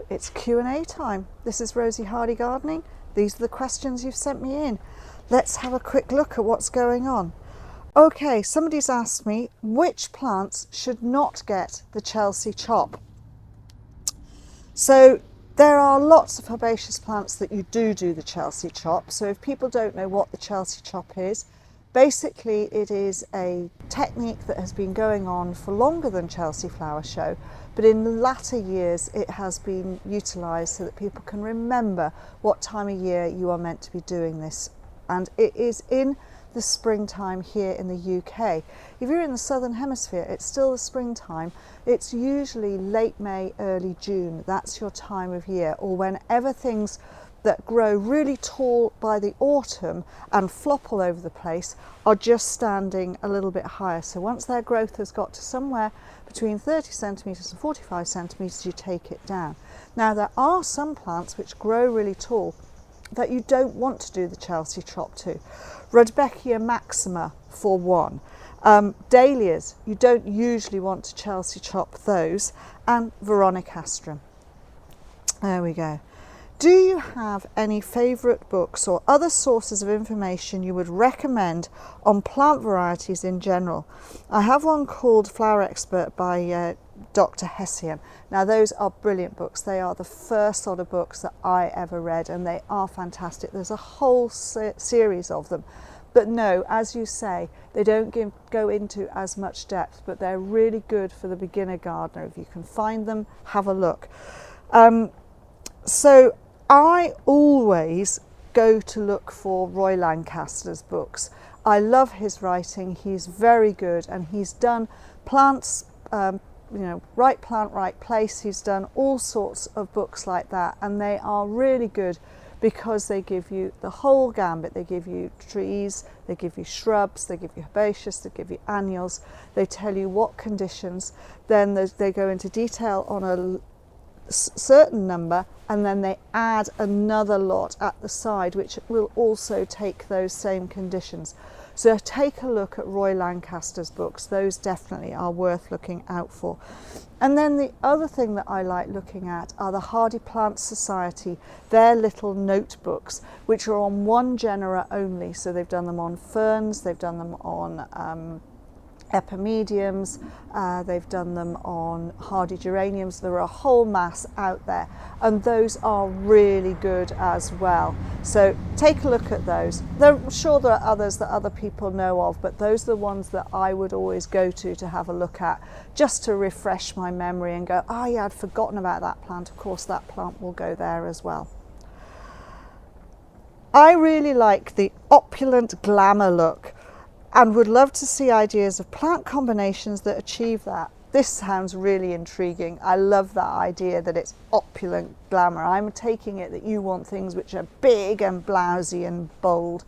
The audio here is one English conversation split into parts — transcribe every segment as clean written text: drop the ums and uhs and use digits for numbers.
it's Q&A time. This is Rosy Hardy Gardening. These are the questions you've sent me in. Let's have a quick look at what's going on. Okay, somebody's asked me which plants should not get the Chelsea chop. So there are lots of herbaceous plants that you do the Chelsea chop. So if people don't know what the Chelsea chop is, basically it is a technique that has been going on for longer than Chelsea Flower Show, but in the latter years it has been utilised so that people can remember what time of year you are meant to be doing this. And it is in the springtime here in the UK. If you're in the southern hemisphere, it's still the springtime. It's usually late May, early June. That's your time of year, or whenever things that grow really tall by the autumn and flop all over the place are just standing a little bit higher. So once their growth has got to somewhere between 30 centimetres and 45 centimetres, you take it down. Now there are some plants which grow really tall that you don't want to do the Chelsea chop to. Rudbeckia maxima for one. Dahlias, you don't usually want to Chelsea chop those, and Veronicastrum. There we go. Do you have any favourite books or other sources of information you would recommend on plant varieties in general? I have one called Flower Expert by Dr. Hessian. Now those are brilliant books. They are the first lot of books that I ever read, and they are fantastic. There's a whole series of them. But no, as you say, they don't go into as much depth, but they're really good for the beginner gardener. If you can find them, have a look. So I always go to look for Roy Lancaster's books. I love his writing. He's very good, and he's done plants, right plant, right place. He's done all sorts of books like that, and they are really good because they give you the whole gambit. They give you trees, they give you shrubs, they give you herbaceous, they give you annuals, they tell you what conditions, then they go into detail on a certain number, and then they add another lot at the side which will also take those same conditions. So take a look at Roy Lancaster's books. Those definitely are worth looking out for. And then the other thing that I like looking at are the Hardy Plant Society, their little notebooks, which are on one genera only. So they've done them on ferns, they've done them on epimediums, they've done them on hardy geraniums. There are a whole mass out there, and those are really good as well. So take a look at those. I'm sure there are others that other people know of, but those are the ones that I would always go to have a look at, just to refresh my memory and go, oh yeah, I'd forgotten about that plant. Of course that plant will go there as well. I really like the opulent glamour look, and would love to see ideas of plant combinations that achieve that. This sounds really intriguing. I love that idea that it's opulent glamour. I'm taking it that you want things which are big and blousy and bold.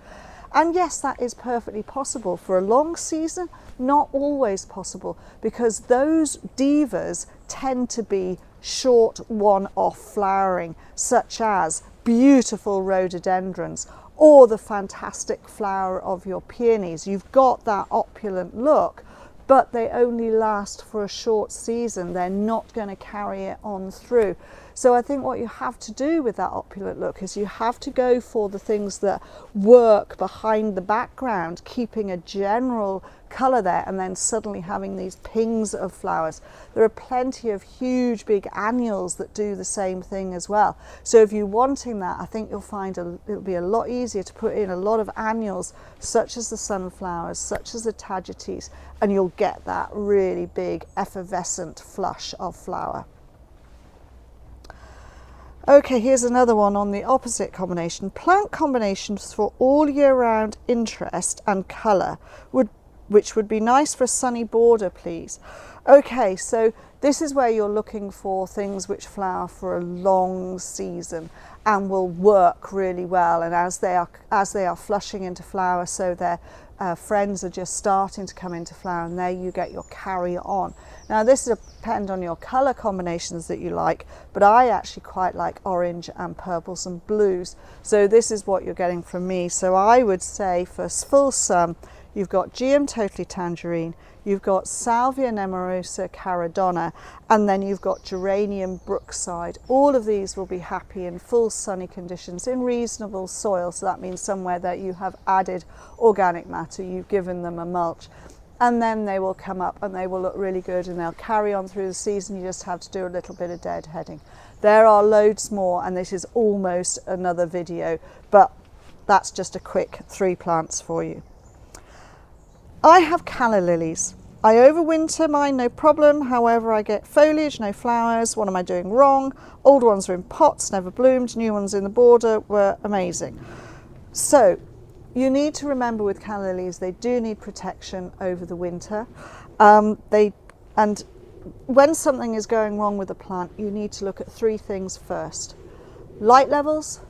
And yes, that is perfectly possible. For a long season, not always possible, because those divas tend to be short one-off flowering, such as beautiful rhododendrons, or the fantastic flower of your peonies. You've got that opulent look, but they only last for a short season. They're not going to carry it on through. So I think what you have to do with that opulent look is you have to go for the things that work behind the background, keeping a general colour there, and then suddenly having these pings of flowers. There are plenty of huge big annuals that do the same thing as well. So if you're wanting that, I think you'll find it'll be a lot easier to put in a lot of annuals, such as the sunflowers, such as the tagetes, and you'll get that really big effervescent flush of flower. Okay, here's another one on the opposite combination. Plant combinations for all year round interest and colour, which would be nice for a sunny border, please. Okay, so this is where you're looking for things which flower for a long season and will work really well, and as they are flushing into flower, so their friends are just starting to come into flower, and there you get your carry on. Now this will depend on your colour combinations that you like, but I actually quite like orange and purples and blues, so this is what you're getting from me. So I would say for full sum, you've got GM Totally Tangerine, you've got Salvia nemorosa caradonna, and then you've got Geranium brookside. All of these will be happy in full sunny conditions in reasonable soil. So that means somewhere that you have added organic matter, you've given them a mulch. And then they will come up and they will look really good and they'll carry on through the season. You just have to do a little bit of deadheading. There are loads more, and this is almost another video, but that's just a quick 3 plants for you. I have Calla lilies. I overwinter mine, no problem. However, I get foliage, no flowers. What am I doing wrong? Old ones are in pots, never bloomed. New ones in the border were amazing. So you need to remember with Calla lilies, they do need protection over the winter. And when something is going wrong with a plant, you need to look at 3 things first: light levels,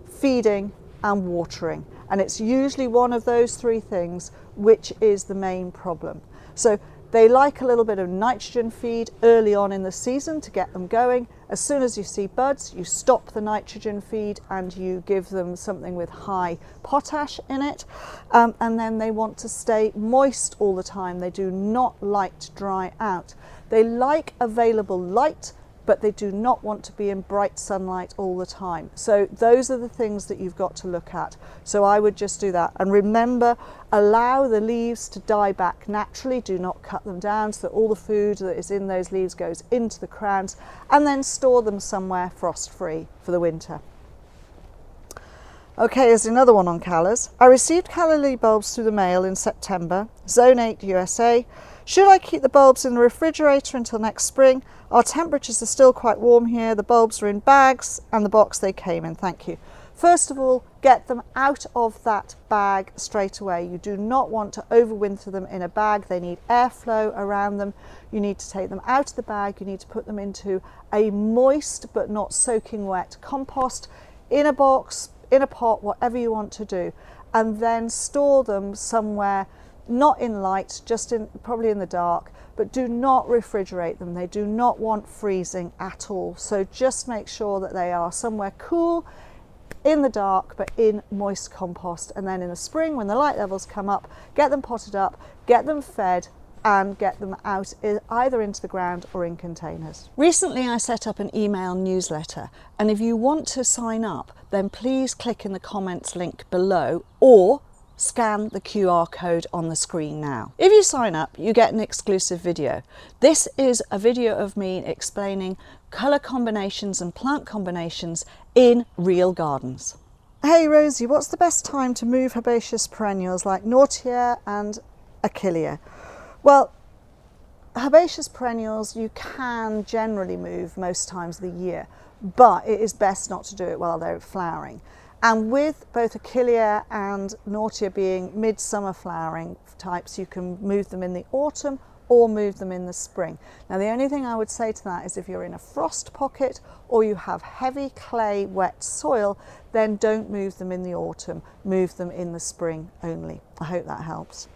feeding, and watering. And it's usually one of those 3 things which is the main problem. So they like a little bit of nitrogen feed early on in the season to get them going. As soon as you see buds, you stop the nitrogen feed and you give them something with high potash in it. And then they want to stay moist all the time. They do not like to dry out. They like available light, but they do not want to be in bright sunlight all the time. So those are the things that you've got to look at. So I would just do that. And remember, allow the leaves to die back naturally. Do not cut them down so that all the food that is in those leaves goes into the crowns, and then store them somewhere frost-free for the winter. Okay, here's another one on callas. I received calla lily bulbs through the mail in September, Zone 8 USA. Should I keep the bulbs in the refrigerator until next spring? Our temperatures are still quite warm here. The bulbs are in bags and the box they came in. Thank you. First of all, get them out of that bag straight away. You do not want to overwinter them in a bag. They need airflow around them. You need to take them out of the bag. You need to put them into a moist but not soaking wet compost, in a box, in a pot, whatever you want to do, and then store them somewhere, not in light, just probably in the dark, but do not refrigerate them. They do not want freezing at all. So just make sure that they are somewhere cool, in the dark, but in moist compost. And then in the spring, when the light levels come up, get them potted up, get them fed, and get them out either into the ground or in containers. Recently I set up an email newsletter, and if you want to sign up, then please click in the comments link below or scan the QR code on the screen now. If you sign up, you get an exclusive video. This is a video of me explaining colour combinations and plant combinations in real gardens. Hey Rosie, what's the best time to move herbaceous perennials like Nautia and Achillea? Well, herbaceous perennials you can generally move most times of the year, but it is best not to do it while they're flowering. And with both Achillea and Nautia being midsummer flowering types, you can move them in the autumn or move them in the spring. Now the only thing I would say to that is if you're in a frost pocket or you have heavy clay wet soil, then don't move them in the autumn, move them in the spring only. I hope that helps.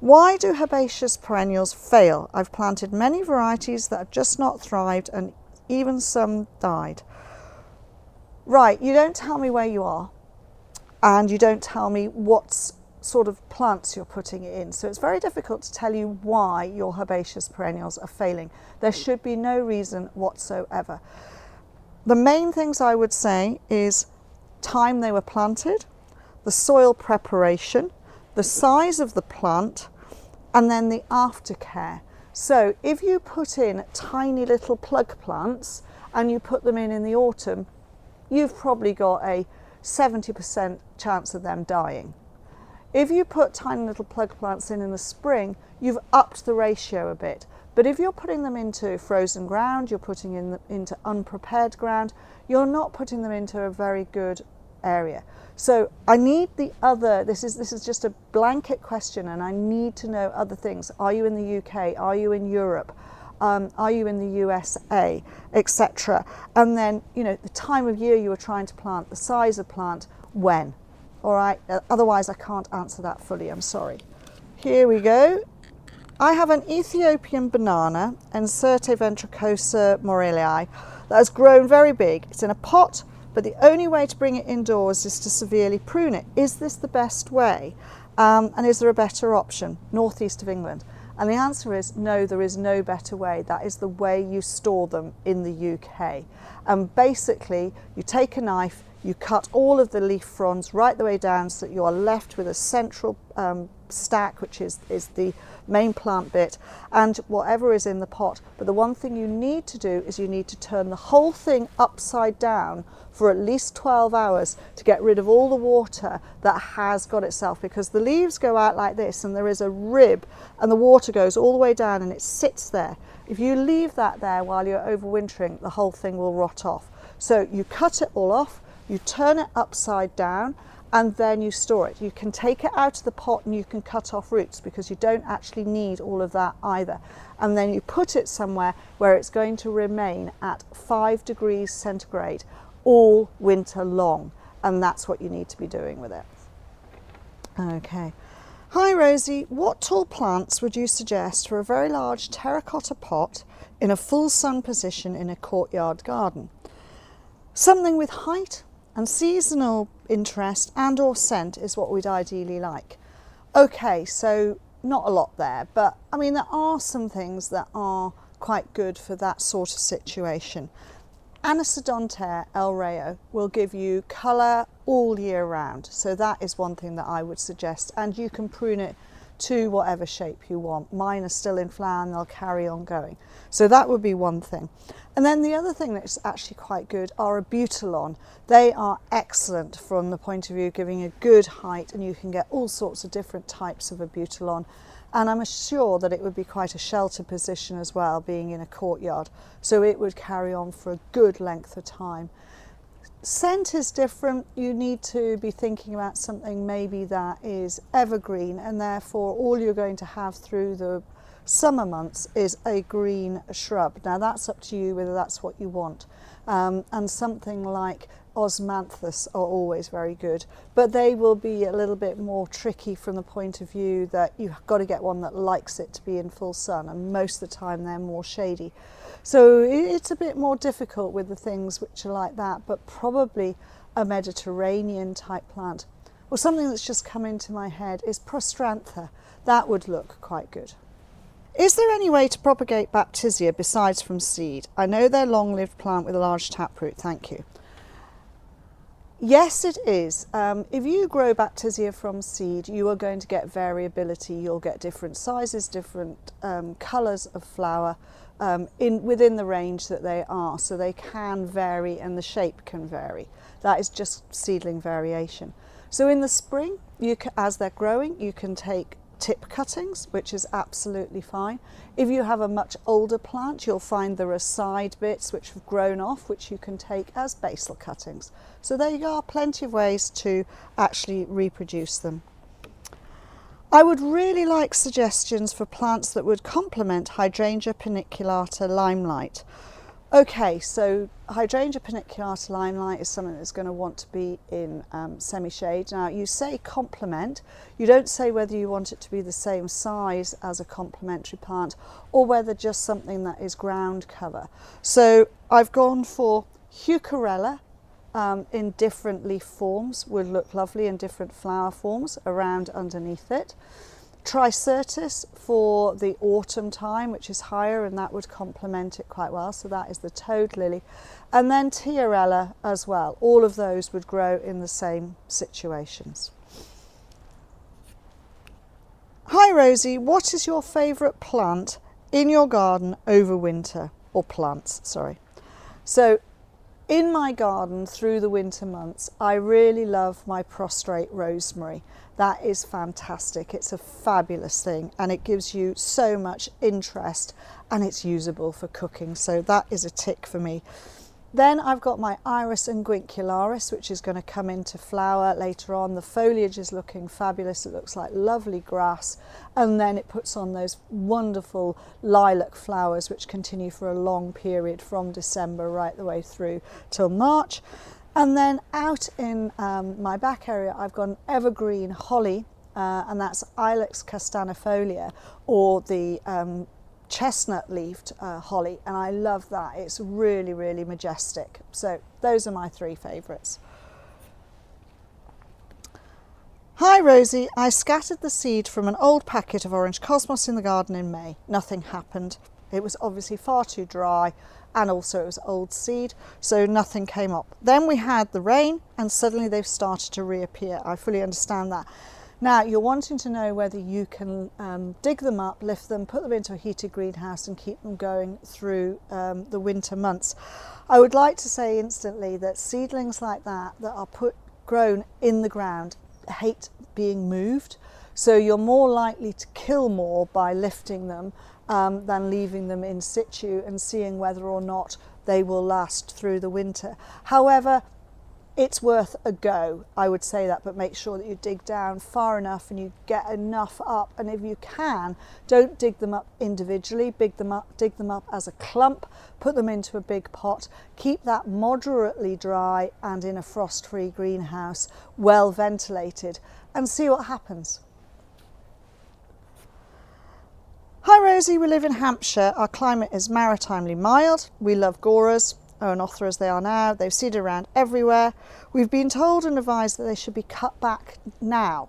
Why do herbaceous perennials fail? I've planted many varieties that have just not thrived and even some died. Right, you don't tell me where you are and you don't tell me what sort of plants you're putting it in. So it's very difficult to tell you why your herbaceous perennials are failing. There should be no reason whatsoever. The main things I would say is time they were planted, the soil preparation, the size of the plant, and then the aftercare. So if you put in tiny little plug plants and you put them in the autumn, you've probably got a 70% chance of them dying. If you put tiny little plug plants in the spring, you've upped the ratio a bit. But if you're putting them into frozen ground, you're putting into unprepared ground, you're not putting them into a very good area. So I need the other, this is just a blanket question, and I need to know other things. Are you in the UK? Are you in Europe? Are you in the USA, etc. And then, you know, the time of year you were trying to plant, the size of plant, when. All right, otherwise I can't answer that fully, I'm sorry. Here we go. I have an Ethiopian banana, Encerte ventricosa morellii, that has grown very big. It's in a pot, but the only way to bring it indoors is to severely prune it. Is this the best way? And is there a better option? Northeast of England. And the answer is no, there is no better way. That is the way you store them in the UK. And basically, you take a knife, you cut all of the leaf fronds right the way down so that you are left with a central stack, which is the main plant bit, and whatever is in the pot. But the one thing you need to do is you need to turn the whole thing upside down for at least 12 hours to get rid of all the water that has got itself, because the leaves go out like this and there is a rib and the water goes all the way down and it sits there. If you leave that there while you're overwintering, the whole thing will rot off. So you cut it all off, you turn it upside down, and then you store it. You can take it out of the pot and you can cut off roots because you don't actually need all of that either. And then you put it somewhere where it's going to remain at 5 degrees centigrade all winter long. And that's what you need to be doing with it. Okay. Hi Rosie, what tall plants would you suggest for a very large terracotta pot in a full sun position in a courtyard garden? Something with height and seasonal interest and or scent is what we'd ideally like. Okay, so not a lot there, but I mean there are some things that are quite good for that sort of situation. Anisodontaire El Rayo will give you colour all year round, so that is one thing that I would suggest, and you can prune it to whatever shape you want. Mine are still in flower and they'll carry on going. So that would be one thing. And then the other thing that's actually quite good are a Butylon. They are excellent from the point of view of giving a good height, and you can get all sorts of different types of a Butylon. And I'm sure that it would be quite a shelter position as well, being in a courtyard. So it would carry on for a good length of time. Scent is different. You need to be thinking about something maybe that is evergreen, and therefore all you're going to have through the summer months is a green shrub. Now that's up to you whether that's what you want. And something like osmanthus are always very good, but they will be a little bit more tricky from the point of view that you've got to get one that likes it to be in full sun, and most of the time they're more shady. So it's a bit more difficult with the things which are like that, but probably a Mediterranean type plant. Or something that's just come into my head is Prostrantha. That would look quite good. Is there any way to propagate Baptisia besides from seed? I know they're long-lived plant with a large taproot, thank you. Yes, it is. If you grow Baptisia from seed, you are going to get variability. You'll get different sizes, different colours of flower within the range that they are. So they can vary and the shape can vary. That is just seedling variation. So in the spring, as they're growing, you can take tip cuttings, which is absolutely fine. If you have a much older plant, you'll find there are side bits which have grown off, which you can take as basal cuttings. So there are plenty of ways to actually reproduce them. I would really like suggestions for plants that would complement Hydrangea paniculata limelight. Okay, so Hydrangea paniculata limelight is something that's going to want to be in semi-shade. Now you say complement, you don't say whether you want it to be the same size as a complementary plant or whether just something that is ground cover. So I've gone for Heucherella in different leaf forms, would look lovely in different flower forms around underneath it. Tricertis for the autumn time, which is higher, and that would complement it quite well. So that is the toad lily. And then Tiarella as well. All of those would grow in the same situations. Hi Rosie, what is your favourite plant in your garden over winter? Or plants, sorry. So in my garden through the winter months, I really love my prostrate rosemary. That is fantastic. It's a fabulous thing and it gives you so much interest and it's usable for cooking. So that is a tick for me. Then I've got my Iris unguicularis, which is going to come into flower later on. The foliage is looking fabulous. It looks like lovely grass. And then it puts on those wonderful lilac flowers, which continue for a long period from December right the way through till March. And then out in my back area, I've got an evergreen holly, and that's Ilex castanifolia, or the chestnut-leafed holly, and I love that. It's really, really majestic. So those are my three favourites. Hi Rosie, I scattered the seed from an old packet of orange cosmos in the garden in May. Nothing happened. It was obviously far too dry, and also it was old seed, so nothing came up. Then we had the rain and suddenly they've started to reappear. I fully understand that. Now you're wanting to know whether you can dig them up, lift them, put them into a heated greenhouse and keep them going through the winter months. I would like to say instantly that seedlings like that are grown in the ground hate being moved, so you're more likely to kill more by lifting them than leaving them in situ and seeing whether or not they will last through the winter. However, it's worth a go, I would say that, but make sure that you dig down far enough and you get enough up, and if you can, don't dig them up individually, dig them up as a clump, put them into a big pot, keep that moderately dry and in a frost-free greenhouse, well ventilated, and see what happens. Hi Rosie, we live in Hampshire. Our climate is maritimely mild. We love goras, Oenothera as they are now. They've seeded around everywhere. We've been told and advised that they should be cut back now,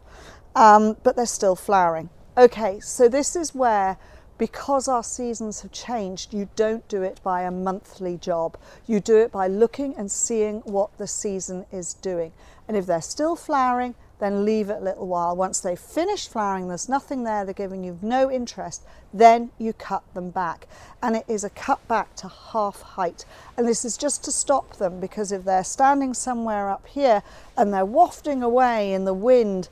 but they're still flowering. Okay, so this is where, because our seasons have changed, you don't do it by a monthly job. You do it by looking and seeing what the season is doing. And if they're still flowering, then leave it a little while. Once they've finished flowering, there's nothing there, they're giving you no interest, then you cut them back. And it is a cut back to half height. And this is just to stop them, because if they're standing somewhere up here and they're wafting away in the wind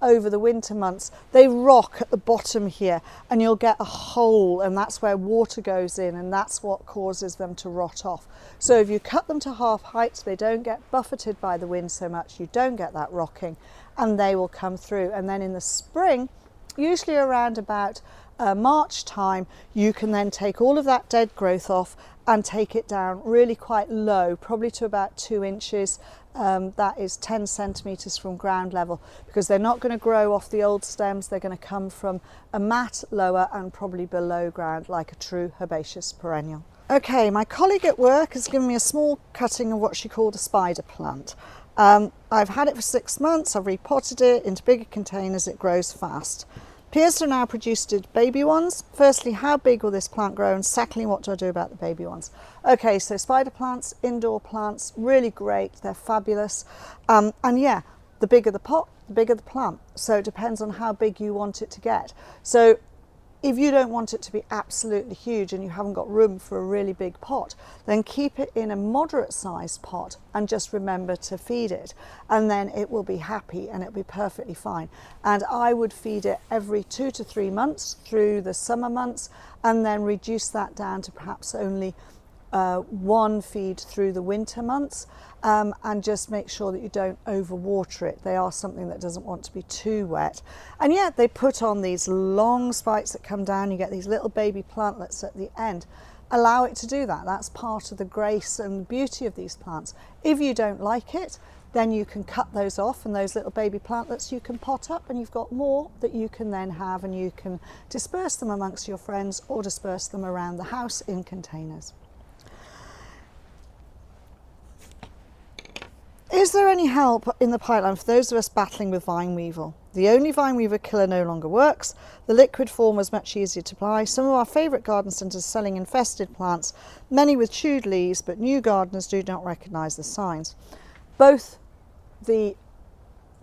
over the winter months, they rock at the bottom here and you'll get a hole, and that's where water goes in, and that's what causes them to rot off. So if you cut them to half height, they don't get buffeted by the wind so much, you don't get that rocking, and they will come through. And then in the spring, usually around about March time, you can then take all of that dead growth off and take it down really quite low, probably to about 2 inches. That is 10 centimetres from ground level, because they're not going to grow off the old stems, they're going to come from a mat lower and probably below ground like a true herbaceous perennial. Okay, my colleague at work has given me a small cutting of what she called a spider plant. I've had it for 6 months, I've repotted it into bigger containers, it grows fast. Appears to have now produced baby ones. Firstly, how big will this plant grow? And secondly, what do I do about the baby ones? Okay, so spider plants, indoor plants, really great, they're fabulous. And yeah, the bigger the pot, the bigger the plant. So it depends on how big you want it to get. So if you don't want it to be absolutely huge and you haven't got room for a really big pot, then keep it in a moderate sized pot and just remember to feed it, and then it will be happy and it'll be perfectly fine. And I would feed it every 2 to 3 months through the summer months, and then reduce that down to perhaps only one feed through the winter months, and just make sure that you don't overwater it. They are something that doesn't want to be too wet. And yet they put on these long spikes that come down, you get these little baby plantlets at the end. Allow it to do that. That's part of the grace and beauty of these plants. If you don't like it, then you can cut those off, and those little baby plantlets you can pot up, and you've got more that you can then have, and you can disperse them amongst your friends or disperse them around the house in containers. Is there any help in the pipeline for those of us battling with vine weevil? The only vine weevil killer no longer works. The liquid form was much easier to apply. Some of our favourite garden centres are selling infested plants, many with chewed leaves, but new gardeners do not recognise the signs. Both the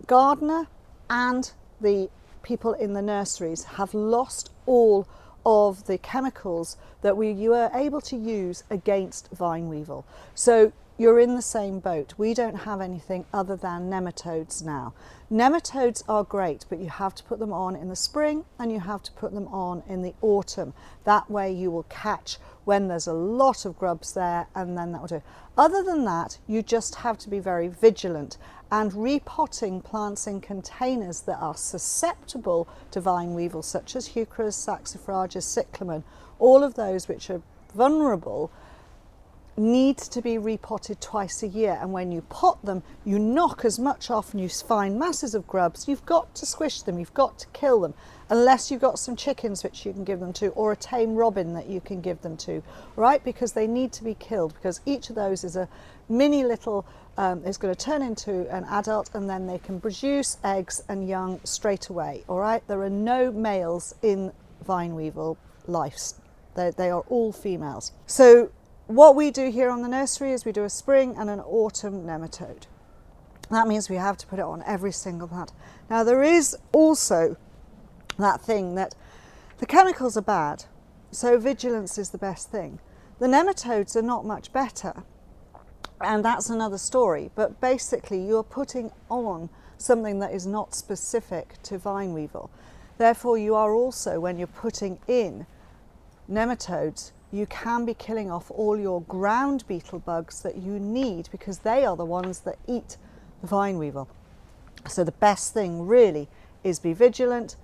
gardener and the people in the nurseries have lost all of the chemicals that we were able to use against vine weevil. So you're in the same boat. We don't have anything other than nematodes now. Nematodes are great, but you have to put them on in the spring and you have to put them on in the autumn. That way you will catch when there's a lot of grubs there, and then that will do. Other than that, you just have to be very vigilant, and repotting plants in containers that are susceptible to vine weevil, such as Heucheras, Saxifrages, Cyclamen, all of those which are vulnerable, need to be repotted twice a year, and when you pot them you knock as much off and you find masses of grubs. You've got to squish them, you've got to kill them, unless you've got some chickens which you can give them to, or a tame robin that you can give them to, right? Because they need to be killed, because each of those is a mini little is going to turn into an adult, and then they can produce eggs and young straight away. All right, there are no males in vine weevil life, they are all females. So what we do here on the nursery is we do a spring and an autumn nematode. That means we have to put it on every single plant. Now there is also that thing that the chemicals are bad, so vigilance is the best thing. The nematodes are not much better, and that's another story, but basically you're putting on something that is not specific to vine weevil. Therefore you are also, when you're putting in nematodes, you can be killing off all your ground beetle bugs that you need, because they are the ones that eat the vine weevil. So the best thing really is be vigilant,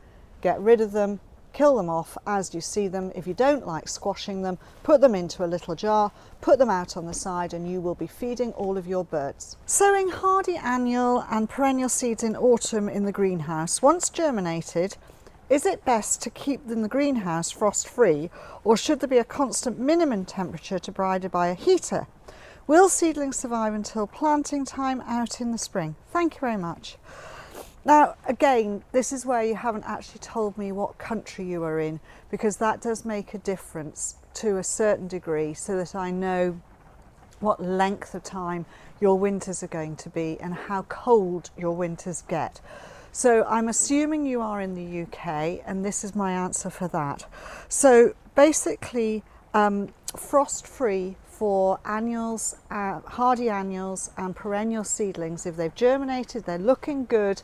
get rid of them, kill them off as you see them. If you don't like squashing them, put them into a little jar, put them out on the side, and you will be feeding all of your birds. Sowing hardy annual and perennial seeds in autumn in the greenhouse. Once germinated, is it best to keep them in the greenhouse frost-free, or should there be a constant minimum temperature to provided by a heater? Will seedlings survive until planting time out in the spring? Thank you very much. Now, again, this is where you haven't actually told me what country you are in, because that does make a difference to a certain degree, so that I know what length of time your winters are going to be and how cold your winters get. So I'm assuming you are in the UK, and this is my answer for that. So basically, frost-free for annuals, hardy annuals and perennial seedlings. If they've germinated, they're looking good,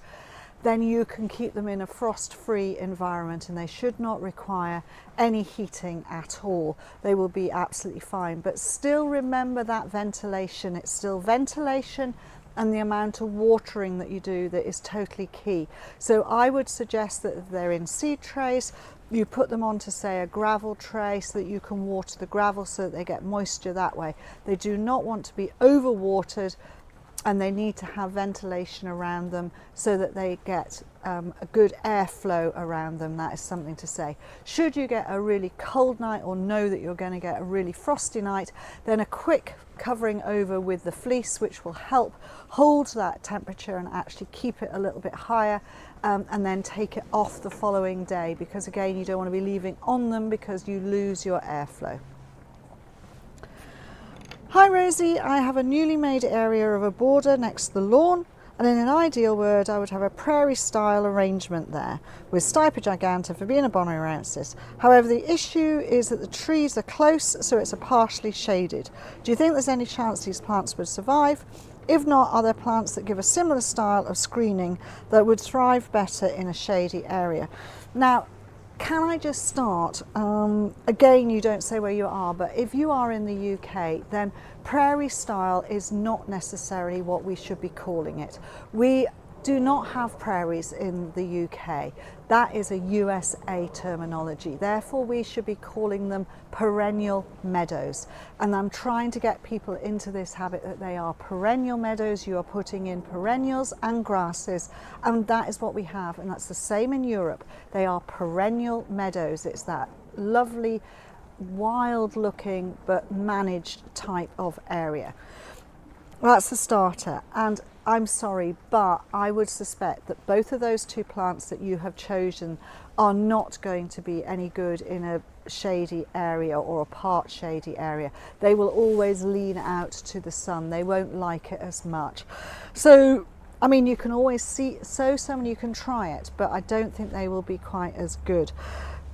then you can keep them in a frost-free environment, and they should not require any heating at all. They will be absolutely fine. But still remember that ventilation. It's still ventilation and the amount of watering that you do that is totally key. So I would suggest that if they're in seed trays, you put them onto, say, a gravel tray so that you can water the gravel so that they get moisture that way. They do not want to be overwatered, and they need to have ventilation around them so that they get a good airflow around them. That is something to say. Should you get a really cold night, or know that you're going to get a really frosty night, then a quick covering over with the fleece, which will help hold that temperature and actually keep it a little bit higher, and then take it off the following day, because again, you don't want to be leaving on them because you lose your airflow. Hi Rosie, I have a newly made area of a border next to the lawn, and in an ideal world I would have a prairie style arrangement there with Stipa giganta, Verbena bonaerensis. However, the issue is that the trees are close, so it's a partially shaded. Do you think there's any chance these plants would survive? If not, are there plants that give a similar style of screening that would thrive better in a shady area? Now, can I just start, again, you don't say where you are, but if you are in the UK, then prairie style is not necessarily what we should be calling it. We do not have prairies in the UK. That is a USA terminology. Therefore, we should be calling them perennial meadows. And I'm trying to get people into this habit that they are perennial meadows. You are putting in perennials and grasses, and that is what we have. And that's the same in Europe. They are perennial meadows. It's that lovely, wild looking, but managed type of area. That's the starter. And I'm sorry, but I would suspect that both of those two plants that you have chosen are not going to be any good in a shady area or a part shady area. They will always lean out to the sun. They won't like it as much. So, I mean, you can always sow some and you can try it, but I don't think they will be quite as good.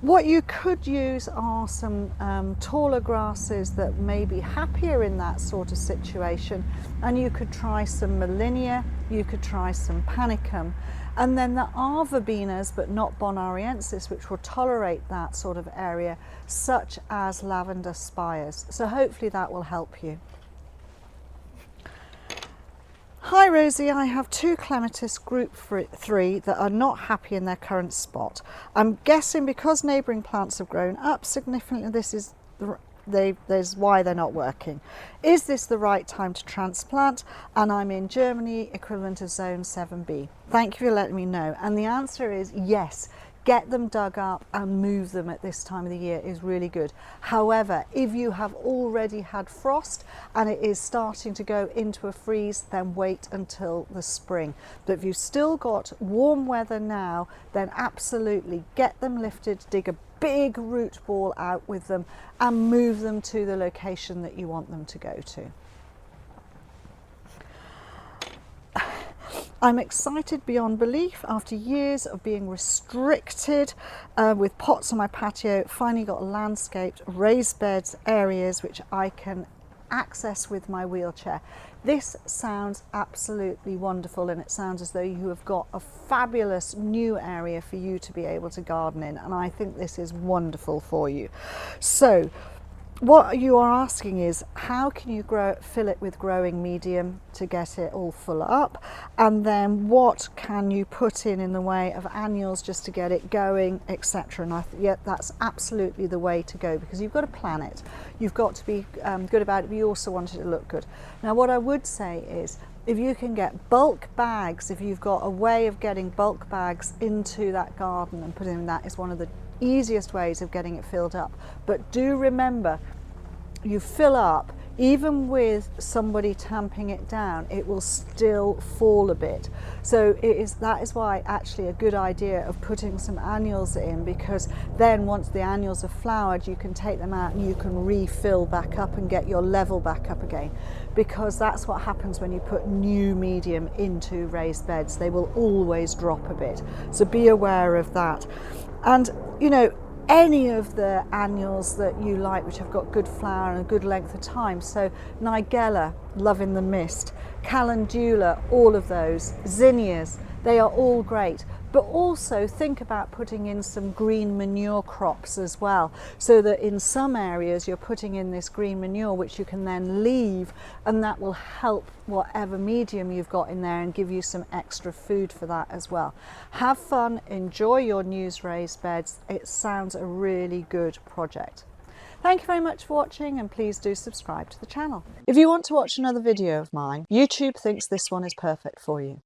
What you could use are some taller grasses that may be happier in that sort of situation, and you could try some Molinia, you could try some Panicum, and then there are Verbenas but not Bonariensis which will tolerate that sort of area, such as lavender spires. So hopefully that will help you. Hi Rosie, I have two Clematis group 3 that are not happy in their current spot. I'm guessing because neighbouring plants have grown up significantly, this is there's why they're not working. Is this the right time to transplant? And I'm in Germany, equivalent of zone 7B. Thank you for letting me know. And the answer is yes. Get them dug up and move them at this time of the year is really good. However, if you have already had frost and it is starting to go into a freeze, then wait until the spring. But if you've still got warm weather now, then absolutely get them lifted, dig a big root ball out with them and move them to the location that you want them to go to. I'm excited beyond belief after years of being restricted with pots on my patio. Finally got landscaped raised beds areas which I can access with my wheelchair. This sounds absolutely wonderful, and it sounds as though you have got a fabulous new area for you to be able to garden in, and I think this is wonderful for you. So what you are asking is, how can you fill it with growing medium to get it all full up, and then what can you put in the way of annuals just to get it going, etc. And yeah, that's absolutely the way to go, because you've got to plan it, you've got to be good about it, but you also want it to look good. Now what I would say is, if you can get bulk bags, if you've got a way of getting bulk bags into that garden and putting in, that is one of the easiest ways of getting it filled up. But do remember, you fill up, even with somebody tamping it down, it will still fall a bit. So that is why actually a good idea of putting some annuals in, because then once the annuals are flowered, you can take them out and you can refill back up and get your level back up again, because that's what happens when you put new medium into raised beds. They will always drop a bit, so be aware of that. And you know, any of the annuals that you like which have got good flower and a good length of time, so Nigella, Love in the Mist, Calendula, all of those, zinnias, they are all great. But also think about putting in some green manure crops as well, so that in some areas you're putting in this green manure which you can then leave, and that will help whatever medium you've got in there and give you some extra food for that as well. Have fun, enjoy your new raised beds. It sounds a really good project. Thank you very much for watching, and please do subscribe to the channel. If you want to watch another video of mine, YouTube thinks this one is perfect for you.